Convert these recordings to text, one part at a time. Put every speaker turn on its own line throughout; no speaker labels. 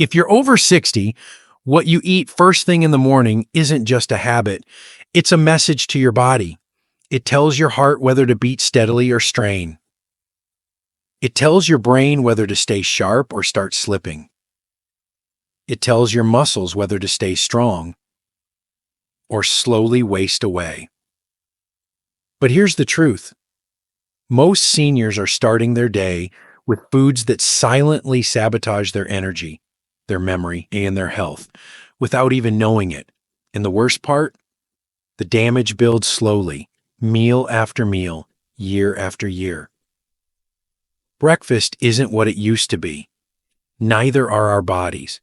If you're over 60, what you eat first thing in the morning isn't just a habit, it's a message to your body. It tells your heart whether to beat steadily or strain. It tells your brain whether to stay sharp or start slipping. It tells your muscles whether to stay strong or slowly waste away. But here's the truth. Most seniors are starting their day with foods that silently sabotage their energy, their memory, and their health without even knowing it. And the worst part? The damage builds slowly, meal after meal, year after year. Breakfast isn't what it used to be. Neither are our bodies.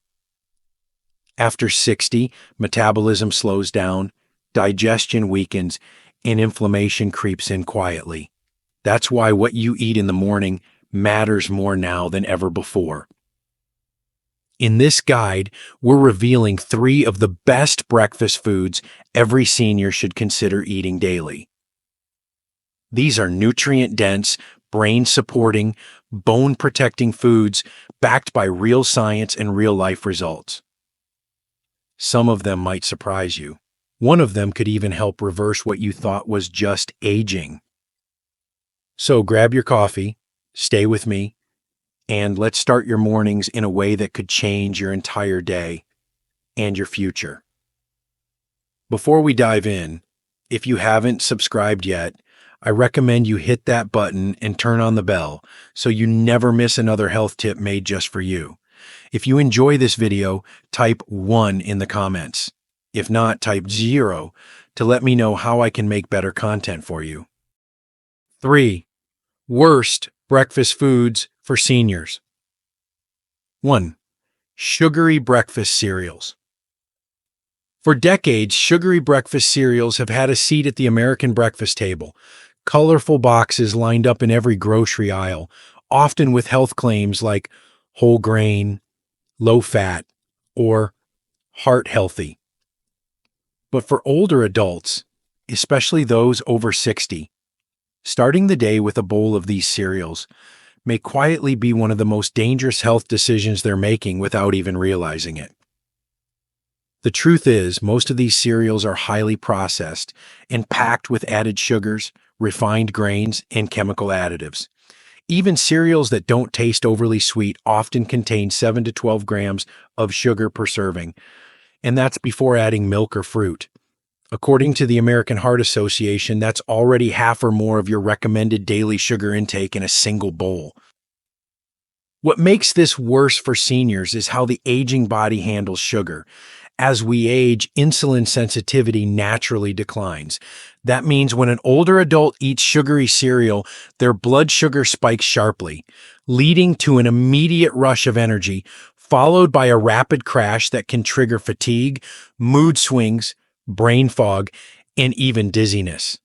After 60, metabolism slows down, digestion weakens, and inflammation creeps in quietly. That's why what you eat in the morning matters more now than ever before. In this guide, we're revealing 3 of the best breakfast foods every senior should consider eating daily. These are nutrient-dense, brain-supporting, bone-protecting foods backed by real science and real-life results. Some of them might surprise you. One of them could even help reverse what you thought was just aging. So grab your coffee, stay with me, and let's start your mornings in a way that could change your entire day and your future. Before we dive in, if you haven't subscribed yet, I recommend you hit that button and turn on the bell so you never miss another health tip made just for you. If you enjoy this video, type 1 in the comments. If not, type 0 to let me know how I can make better content for you. 3. Worst breakfast foods for seniors. 1. Sugary breakfast cereals. For decades, sugary breakfast cereals have had a seat at the American breakfast table. Colorful boxes lined up in every grocery aisle, often with health claims like whole grain, low fat, or heart healthy. But for older adults, especially those over 60, starting the day with a bowl of these cereals may quietly be one of the most dangerous health decisions they're making without even realizing it. The truth is, most of these cereals are highly processed and packed with added sugars, refined grains, and chemical additives. Even cereals that don't taste overly sweet often contain 7 to 12 grams of sugar per serving, and that's before adding milk or fruit. According to the American Heart Association, that's already half or more of your recommended daily sugar intake in a single bowl. What makes this worse for seniors is how the aging body handles sugar. As we age, insulin sensitivity naturally declines. That means when an older adult eats sugary cereal, their blood sugar spikes sharply, leading to an immediate rush of energy, followed by a rapid crash that can trigger fatigue, mood swings, brain fog, and even dizziness.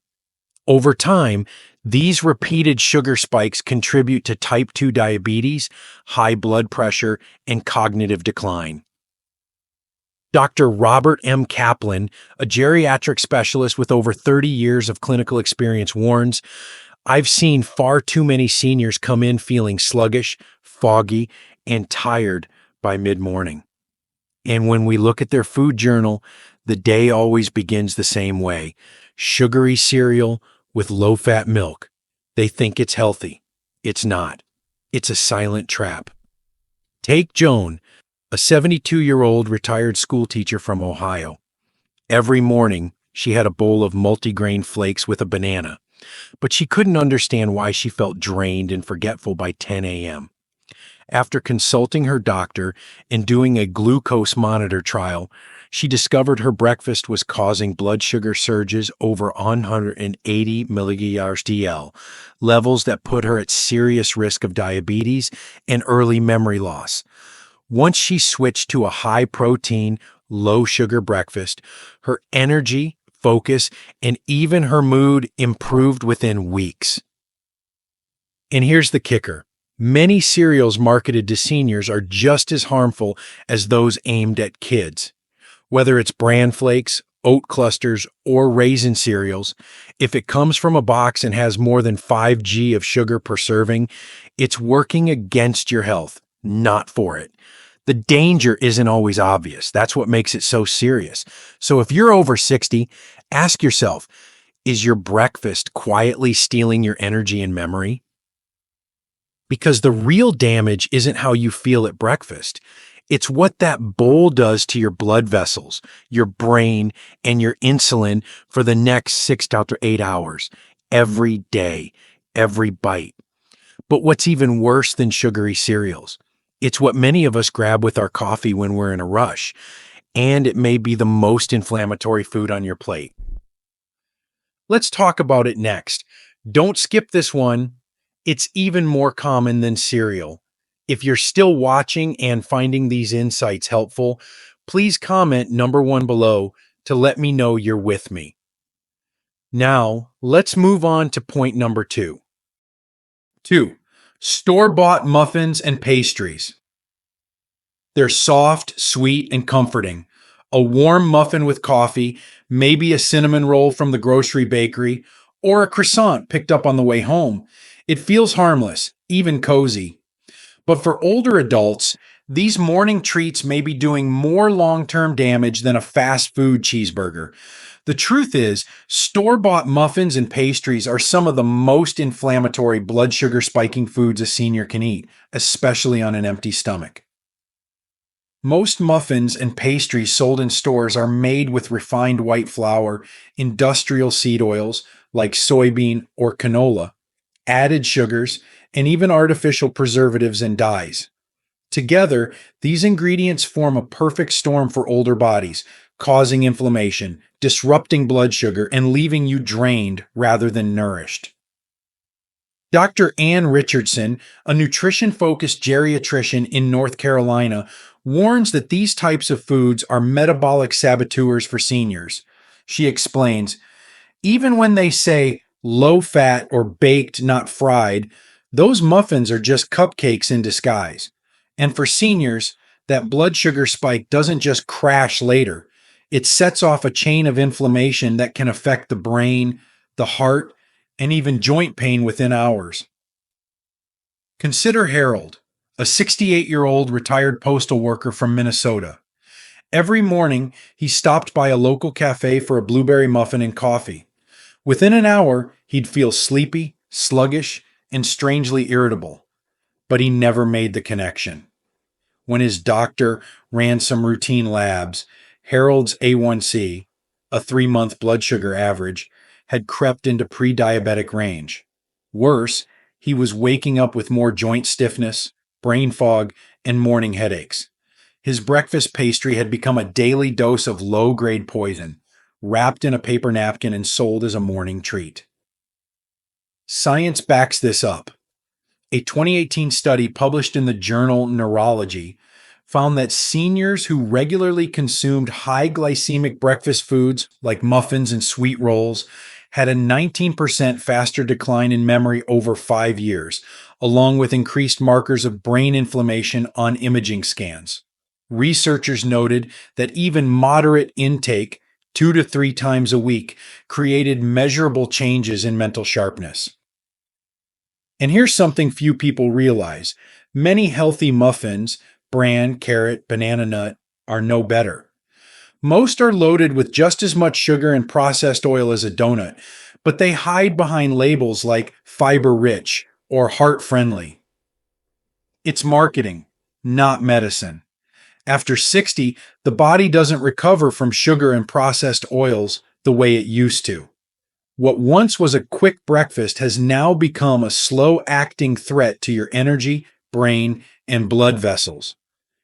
Over time, these repeated sugar spikes contribute to type 2 diabetes, high blood pressure, and cognitive decline. Dr. Robert M. Kaplan, a geriatric specialist with over 30 years of clinical experience, warns, "I've seen far too many seniors come in feeling sluggish, foggy, and tired by mid-morning." And when we look at their food journal, the day always begins the same way: sugary cereal with low-fat milk. They think it's healthy. It's not. It's a silent trap. Take Joan, a 72-year-old retired schoolteacher from Ohio. Every morning, she had a bowl of multigrain flakes with a banana, but she couldn't understand why she felt drained and forgetful by 10 a.m. After consulting her doctor and doing a glucose monitor trial, she discovered her breakfast was causing blood sugar surges over 180 mg/dL, levels that put her at serious risk of diabetes and early memory loss. Once she switched to a high-protein, low-sugar breakfast, her energy, focus, and even her mood improved within weeks. And here's the kicker. Many cereals marketed to seniors are just as harmful as those aimed at kids. Whether it's bran flakes, oat clusters, or raisin cereals, if it comes from a box and has more than 5 g of sugar per serving, it's working against your health, not for it. The danger isn't always obvious. That's what makes it so serious. So if you're over 60, ask yourself, is your breakfast quietly stealing your energy and memory? Because the real damage isn't how you feel at breakfast. It's what that bowl does to your blood vessels, your brain, and your insulin for the next 6 to 8 hours, every day, every bite. But what's even worse than sugary cereals? It's what many of us grab with our coffee when we're in a rush, and it may be the most inflammatory food on your plate. Let's talk about it next. Don't skip this one. It's even more common than cereal. If you're still watching and finding these insights helpful, please comment number 1 below to let me know you're with me. Now, let's move on to point number 2. 2. Store-bought muffins and pastries. They're soft, sweet, and comforting. A warm muffin with coffee, maybe a cinnamon roll from the grocery bakery, or a croissant picked up on the way home. It feels harmless, even cozy. But for older adults, these morning treats may be doing more long-term damage than a fast food cheeseburger. The truth is, store-bought muffins and pastries are some of the most inflammatory blood sugar spiking foods a senior can eat, especially on an empty stomach. Most muffins and pastries sold in stores are made with refined white flour, industrial seed oils like soybean or canola, added sugars, and even artificial preservatives and dyes. Together, these ingredients form a perfect storm for older bodies, causing inflammation, disrupting blood sugar, and leaving you drained rather than nourished. Dr. Ann Richardson, a nutrition-focused geriatrician in North Carolina, warns that these types of foods are metabolic saboteurs for seniors. She explains, even when they say low fat or baked, not fried, those muffins are just cupcakes in disguise. And for seniors, that blood sugar spike doesn't just crash later. It sets off a chain of inflammation that can affect the brain, the heart, and even joint pain within hours. Consider Harold, a 68-year-old retired postal worker from Minnesota. Every morning, he stopped by a local cafe for a blueberry muffin and coffee. Within an hour, he'd feel sleepy, sluggish, and strangely irritable. But he never made the connection. When his doctor ran some routine labs, Harold's A1C, a 3-month blood sugar average, had crept into pre-diabetic range. Worse, he was waking up with more joint stiffness, brain fog, and morning headaches. His breakfast pastry had become a daily dose of low-grade poison, wrapped in a paper napkin and sold as a morning treat. Science backs this up. A 2018 study published in the journal Neurology found that seniors who regularly consumed high glycemic breakfast foods like muffins and sweet rolls had a 19% faster decline in memory over 5 years, along with increased markers of brain inflammation on imaging scans. Researchers noted that even moderate intake, 2 to 3 times a week, created measurable changes in mental sharpness. And here's something few people realize. Many healthy muffins, bran, carrot, banana nut, are no better. Most are loaded with just as much sugar and processed oil as a donut, but they hide behind labels like fiber-rich or heart-friendly. It's marketing, not medicine. After 60, the body doesn't recover from sugar and processed oils the way it used to. What once was a quick breakfast has now become a slow-acting threat to your energy, brain, and blood vessels.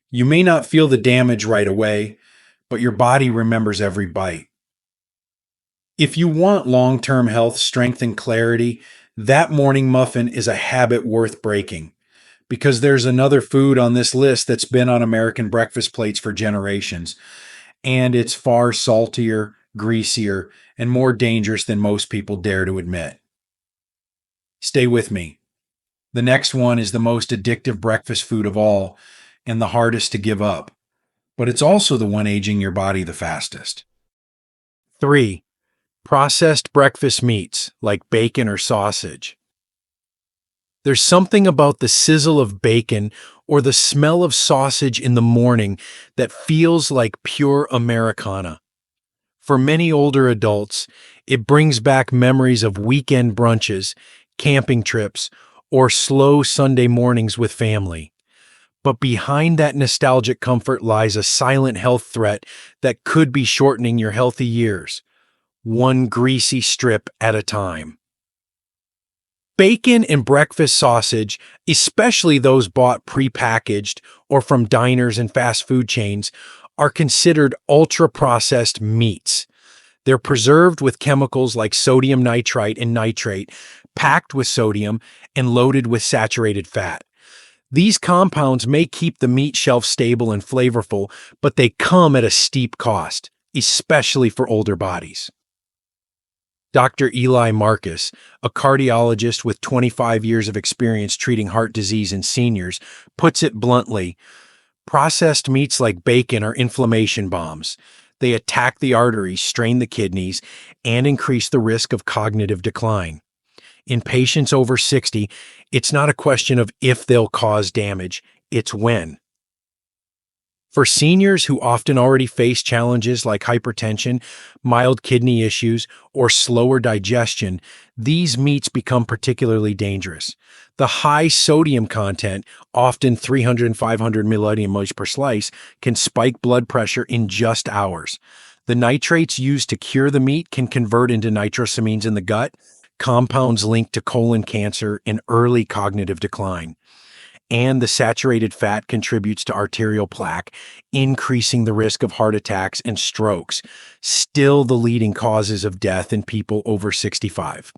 You may not feel the damage right away, but your body remembers every bite. If you want long-term health, strength, and clarity, that morning muffin is a habit worth breaking. Because there's another food on this list that's been on American breakfast plates for generations, and it's far saltier, greasier, and more dangerous than most people dare to admit. Stay with me. The next one is the most addictive breakfast food of all and the hardest to give up, but it's also the one aging your body the fastest. 3. Processed breakfast meats like bacon or sausage. There's something about the sizzle of bacon or the smell of sausage in the morning that feels like pure Americana. For many older adults, it brings back memories of weekend brunches, camping trips, or slow Sunday mornings with family. But behind that nostalgic comfort lies a silent health threat that could be shortening your healthy years, one greasy strip at a time. Bacon and breakfast sausage, especially those bought prepackaged or from diners and fast food chains, are considered ultra-processed meats. They're preserved with chemicals like sodium nitrite and nitrate, packed with sodium, and loaded with saturated fat. These compounds may keep the meat shelf stable and flavorful, but they come at a steep cost, especially for older bodies. Dr. Eli Marcus, a cardiologist with 25 years of experience treating heart disease in seniors, puts it bluntly: processed meats like bacon are inflammation bombs. They attack the arteries, strain the kidneys, and increase the risk of cognitive decline. In patients over 60, it's not a question of if they'll cause damage, it's when. For seniors who often already face challenges like hypertension, mild kidney issues, or slower digestion, these meats become particularly dangerous. The high sodium content, often 300 and 500 milliliters per slice, can spike blood pressure in just hours. The nitrates used to cure the meat can convert into nitrosamines in the gut, compounds linked to colon cancer and early cognitive decline. And the saturated fat contributes to arterial plaque, increasing the risk of heart attacks and strokes, still the leading causes of death in people over 65.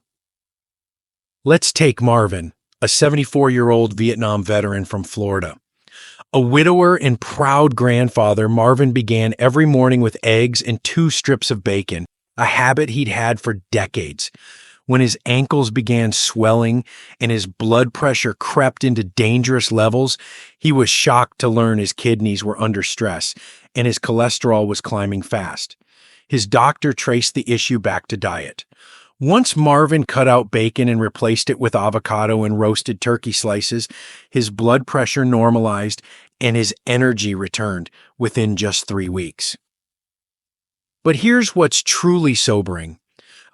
Let's take Marvin, a 74-year-old Vietnam veteran from Florida. A widower and proud grandfather, Marvin began every morning with eggs and 2 strips of bacon, a habit he'd had for decades. When his ankles began swelling and his blood pressure crept into dangerous levels, he was shocked to learn his kidneys were under stress and his cholesterol was climbing fast. His doctor traced the issue back to diet. Once Marvin cut out bacon and replaced it with avocado and roasted turkey slices, his blood pressure normalized and his energy returned within just 3 weeks. But here's what's truly sobering.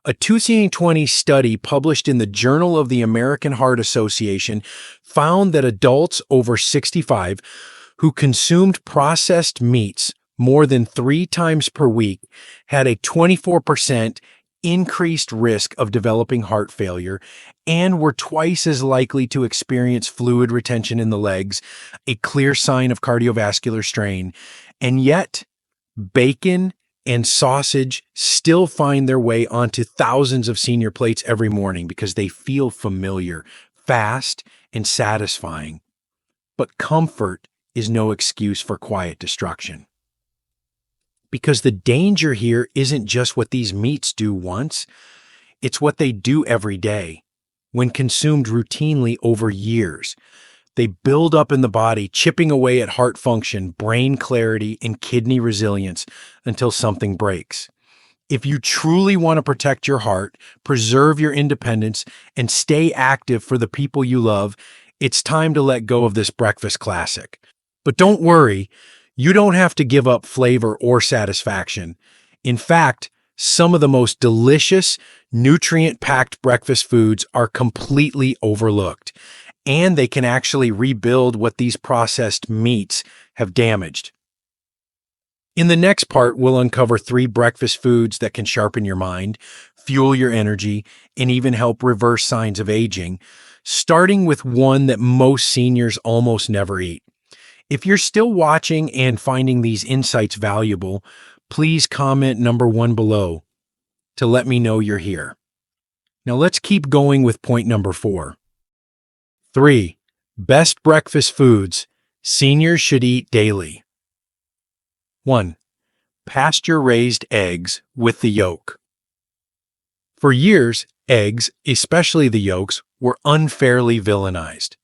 A 2020 study published in the Journal of the American Heart Association found that adults over 65 who consumed processed meats more than 3 times per week had a 24% increased risk of developing heart failure and were twice as likely to experience fluid retention in the legs, a clear sign of cardiovascular strain. And yet, bacon and sausage still find their way onto thousands of senior plates every morning because they feel familiar, fast, and satisfying. But comfort is no excuse for quiet destruction. Because the danger here isn't just what these meats do once, it's what they do every day. When consumed routinely over years, they build up in the body, chipping away at heart function, brain clarity, and kidney resilience until something breaks. If you truly want to protect your heart, preserve your independence, and stay active for the people you love, it's time to let go of this breakfast classic. But don't worry, you don't have to give up flavor or satisfaction. In fact, some of the most delicious, nutrient-packed breakfast foods are completely overlooked, and they can actually rebuild what these processed meats have damaged. In the next part, we'll uncover 3 breakfast foods that can sharpen your mind, fuel your energy, and even help reverse signs of aging, starting with one that most seniors almost never eat. If you're still watching and finding these insights valuable, please comment number 1 below to let me know you're here. Now let's keep going with point number 4. 3. Best breakfast foods seniors should eat daily. 1. Pasture-raised eggs with the yolk. For years, eggs, especially the yolks, were unfairly villainized.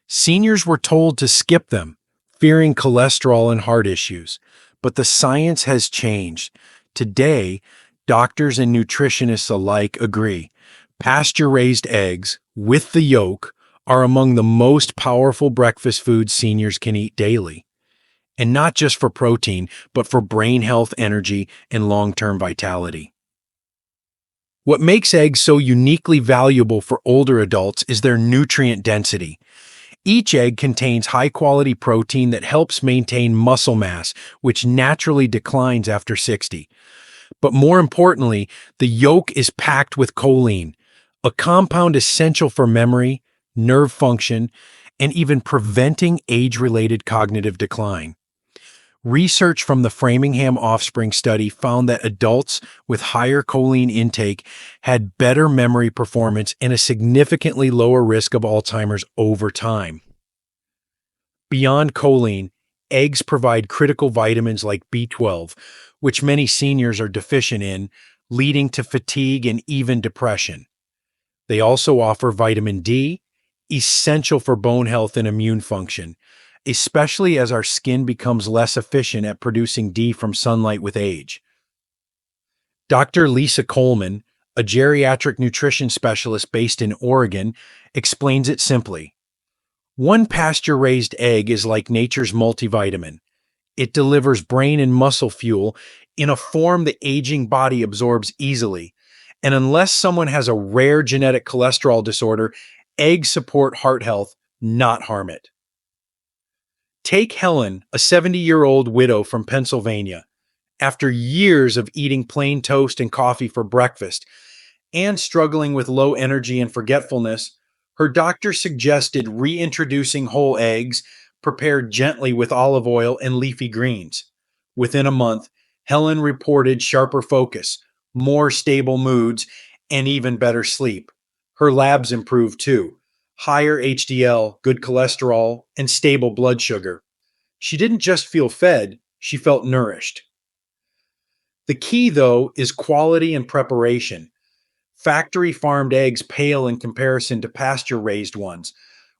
Seniors were told to skip them, fearing cholesterol and heart issues. But the science has changed. Today, doctors and nutritionists alike agree pasture-raised eggs with the yolk are among the most powerful breakfast foods seniors can eat daily. And not just for protein, but for brain health, energy, and long-term vitality. What makes eggs so uniquely valuable for older adults is their nutrient density. Each egg contains high-quality protein that helps maintain muscle mass, which naturally declines after 60. But more importantly, the yolk is packed with choline, a compound essential for memory, nerve function, and even preventing age-related cognitive decline. Research from the Framingham Offspring Study found that adults with higher choline intake had better memory performance and a significantly lower risk of Alzheimer's over time. Beyond choline, eggs provide critical vitamins like B12, which many seniors are deficient in, leading to fatigue and even depression. They also offer vitamin D, essential for bone health and immune function, especially as our skin becomes less efficient at producing D from sunlight with age. Dr. Lisa Coleman, a geriatric nutrition specialist based in Oregon, explains it simply. One pasture-raised egg is like nature's multivitamin. It delivers brain and muscle fuel in a form the aging body absorbs easily. And unless someone has a rare genetic cholesterol disorder, eggs support heart health, not harm it. Take Helen, a 70-year-old widow from Pennsylvania. After years of eating plain toast and coffee for breakfast and struggling with low energy and forgetfulness, her doctor suggested reintroducing whole eggs prepared gently with olive oil and leafy greens. Within a month, Helen reported sharper focus, more stable moods, and even better sleep. Her labs improved too. Higher HDL, good cholesterol, and stable blood sugar. She didn't just feel fed, she felt nourished. The key, though, is quality and preparation. Factory farmed eggs pale in comparison to pasture-raised ones,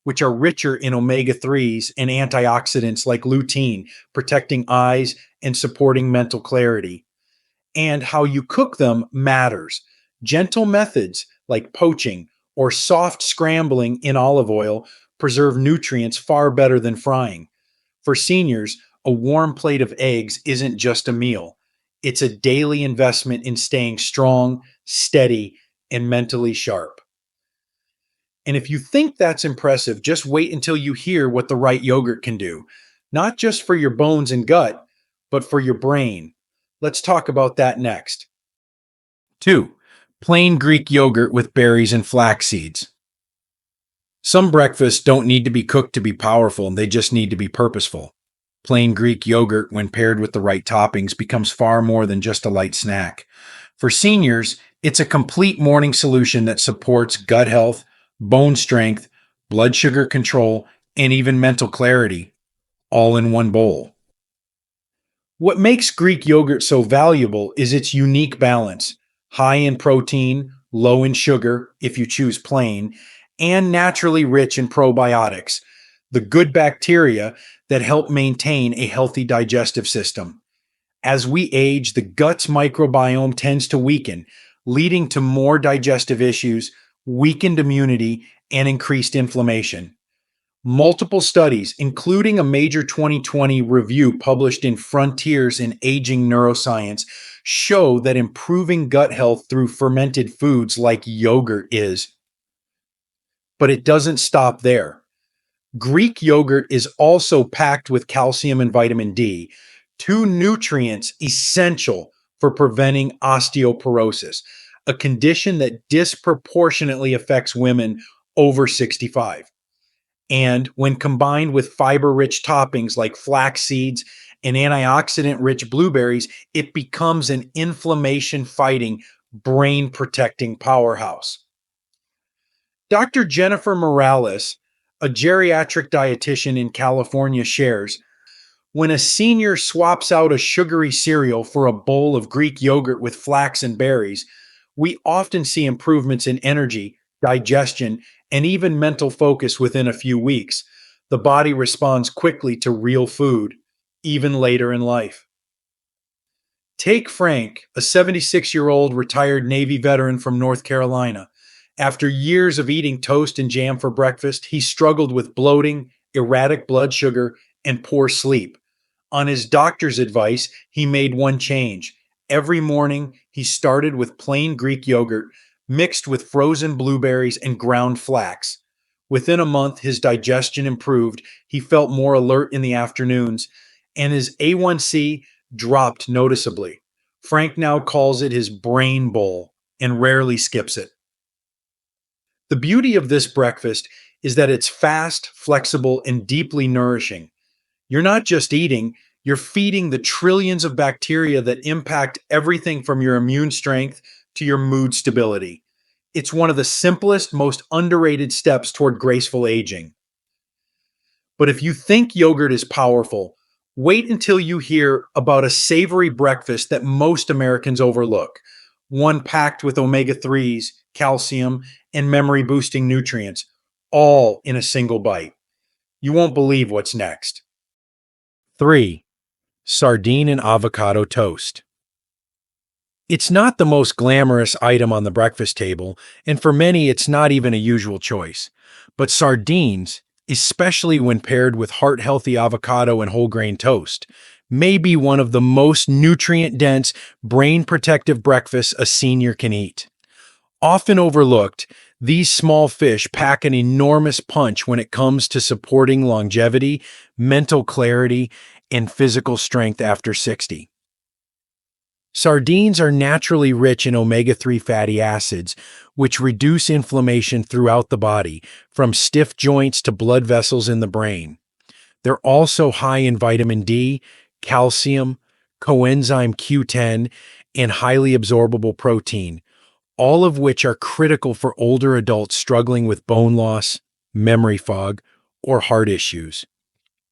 which are richer in omega-3s and antioxidants like lutein, protecting eyes and supporting mental clarity. And how you cook them matters. Gentle methods like poaching or soft scrambling in olive oil preserve nutrients far better than frying. For seniors, a warm plate of eggs isn't just a meal. It's a daily investment in staying strong, steady, and mentally sharp. And if you think that's impressive, just wait until you hear what the right yogurt can do. Not just for your bones and gut, but for your brain. Let's talk about that next. 2. Plain Greek yogurt with berries and flax seeds. Some breakfasts don't need to be cooked to be powerful, they just need to be purposeful. Plain Greek yogurt, when paired with the right toppings, becomes far more than just a light snack. For seniors, it's a complete morning solution that supports gut health, bone strength, blood sugar control, and even mental clarity, all in one bowl. What makes Greek yogurt so valuable is its unique balance: high in protein, low in sugar, if you choose plain, and naturally rich in probiotics, the good bacteria that help maintain a healthy digestive system. As we age, the gut's microbiome tends to weaken, leading to more digestive issues, weakened immunity, and increased inflammation. Multiple studies, including a major 2020 review published in Frontiers in Aging Neuroscience, show that improving gut health through fermented foods like yogurt is. But it doesn't stop there. Greek yogurt is also packed with calcium and vitamin D, two nutrients essential for preventing osteoporosis, a condition that disproportionately affects women over 65. And when combined with fiber-rich toppings like flax seeds and antioxidant-rich blueberries, it becomes an inflammation-fighting, brain-protecting powerhouse. Dr. Jennifer Morales, a geriatric dietitian in California, shares, when a senior swaps out a sugary cereal for a bowl of Greek yogurt with flax and berries, we often see improvements in energy, digestion, and even mental focus within a few weeks. The body responds quickly to real food, even later in life. Take Frank, a 76-year-old retired Navy veteran from North Carolina. After years of eating toast and jam for breakfast, he struggled with bloating, erratic blood sugar, and poor sleep. On his doctor's advice, he made one change. Every morning, he started with plain Greek yogurt mixed with frozen blueberries and ground flax. Within a month, his digestion improved. He felt more alert in the afternoons, and his A1C dropped noticeably. Frank now calls it his brain bowl and rarely skips it. The beauty of this breakfast is that it's fast, flexible, and deeply nourishing. You're not just eating, you're feeding the trillions of bacteria that impact everything from your immune strength to your mood stability. It's one of the simplest, most underrated steps toward graceful aging. But if you think yogurt is powerful, wait until you hear about a savory breakfast that most Americans overlook, one packed with omega 3s, calcium, and memory boosting nutrients, all in a single bite. You won't believe what's next. 3. Sardine and avocado toast. It's not the most glamorous item on the breakfast table, and for many it's not even a usual choice. But sardines, especially when paired with heart-healthy avocado and whole grain toast, may be one of the most nutrient-dense, brain-protective breakfasts a senior can eat. Often overlooked, these small fish pack an enormous punch when it comes to supporting longevity, mental clarity, and physical strength after 60. Sardines are naturally rich in omega-3 fatty acids, which reduce inflammation throughout the body, from stiff joints to blood vessels in the brain. They're also high in vitamin D, calcium, coenzyme Q10, and highly absorbable protein, all of which are critical for older adults struggling with bone loss, memory fog, or heart issues.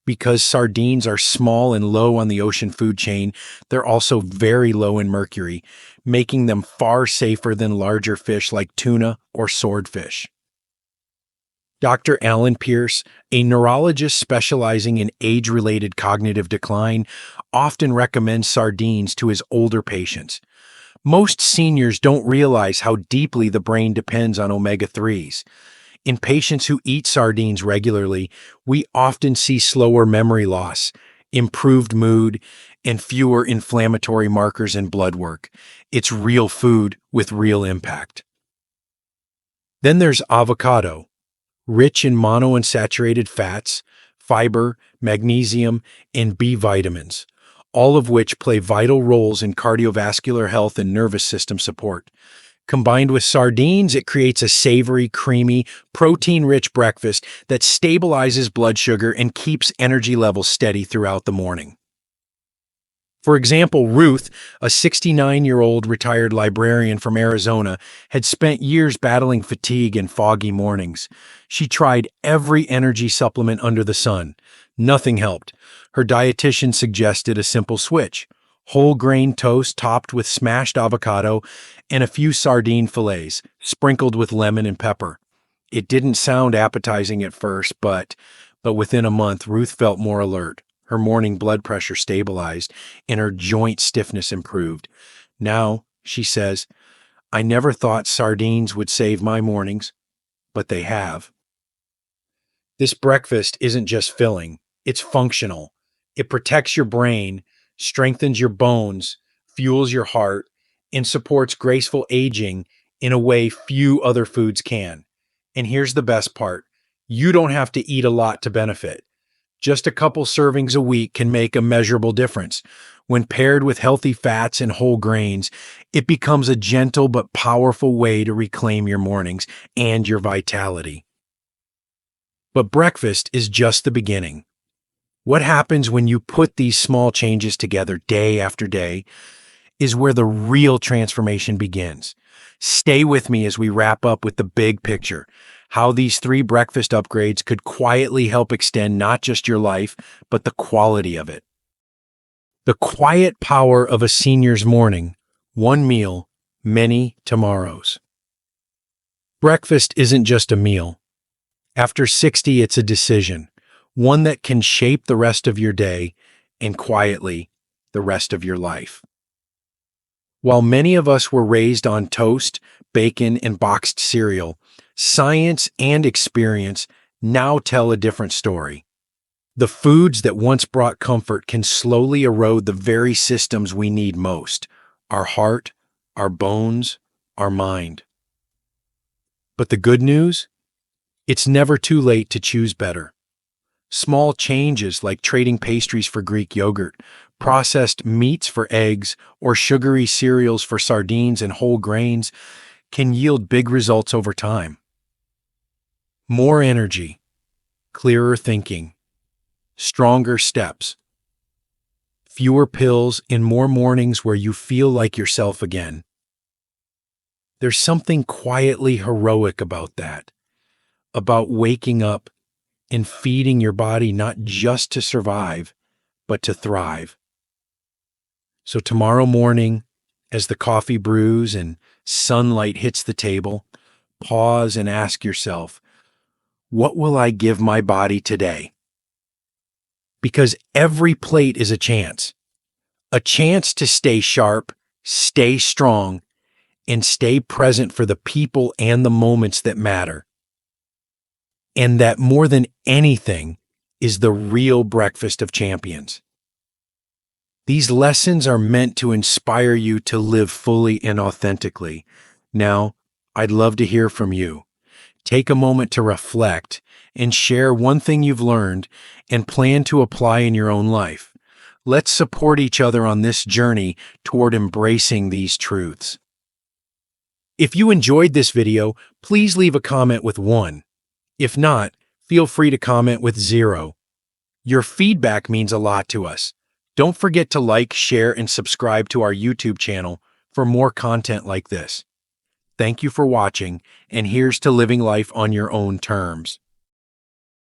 Because sardines are small and low on the ocean food chain, they're also very low in mercury, making them far safer than larger fish like tuna or swordfish. Dr. Alan Pierce, a neurologist specializing in age-related cognitive decline, often recommends sardines to his older patients. Most seniors don't realize how deeply the brain depends on omega-3s. In patients who eat sardines regularly, we often see slower memory loss, improved mood, and fewer inflammatory markers in blood work. It's real food with real impact. Then there's avocado, rich in monounsaturated fats, fiber, magnesium, and B vitamins, all of which play vital roles in cardiovascular health and nervous system support. Combined with sardines, it creates a savory, creamy, protein-rich breakfast that stabilizes blood sugar and keeps energy levels steady throughout the morning. For example, Ruth, a 69-year-old retired librarian from Arizona, had spent years battling fatigue and foggy mornings. She tried every energy supplement under the sun. Nothing helped. Her dietitian suggested a simple switch: whole grain toast topped with smashed avocado and a few sardine fillets, sprinkled with lemon and pepper. It didn't sound appetizing at first, but within a month, Ruth felt more alert. Her morning blood pressure stabilized, and her joint stiffness improved. Now, she says, I never thought sardines would save my mornings, but they have. This breakfast isn't just filling, it's functional. It protects your brain, strengthens your bones, fuels your heart, and supports graceful aging in a way few other foods can. And here's the best part: you don't have to eat a lot to benefit. Just a couple servings a week can make a measurable difference. When paired with healthy fats and whole grains, it becomes a gentle but powerful way to reclaim your mornings and your vitality. But breakfast is just the beginning. What happens when you put these small changes together day after day is where the real transformation begins. Stay with me as we wrap up with the big picture: how these 3 breakfast upgrades could quietly help extend not just your life, but the quality of it. The quiet power of a senior's morning: one meal, many tomorrows. Breakfast isn't just a meal. After 60, it's a decision, one that can shape the rest of your day and quietly the rest of your life. While many of us were raised on toast, bacon, and boxed cereal, science and experience now tell a different story. The foods that once brought comfort can slowly erode the very systems we need most: our heart, our bones, our mind. But the good news? It's never too late to choose better. Small changes like trading pastries for Greek yogurt, processed meats for eggs, or sugary cereals for sardines and whole grains can yield big results over time. More energy, clearer thinking, stronger steps, fewer pills, and more mornings where you feel like yourself again. There's something quietly heroic about that, about waking up and feeding your body not just to survive, but to thrive. So tomorrow morning, as the coffee brews and sunlight hits the table, pause and ask yourself, what will I give my body today? Because every plate is a chance to stay sharp, stay strong, and stay present for the people and the moments that matter. And that more than anything is the real breakfast of champions. These lessons are meant to inspire you to live fully and authentically. Now, I'd love to hear from you. Take a moment to reflect and share one thing you've learned and plan to apply in your own life. Let's support each other on this journey toward embracing these truths. If you enjoyed this video, please leave a comment with 1. If not, feel free to comment with 0. Your feedback means a lot to us. Don't forget to like, share, and subscribe to our YouTube channel for more content like this. Thank you for watching, and here's to living life on your own terms.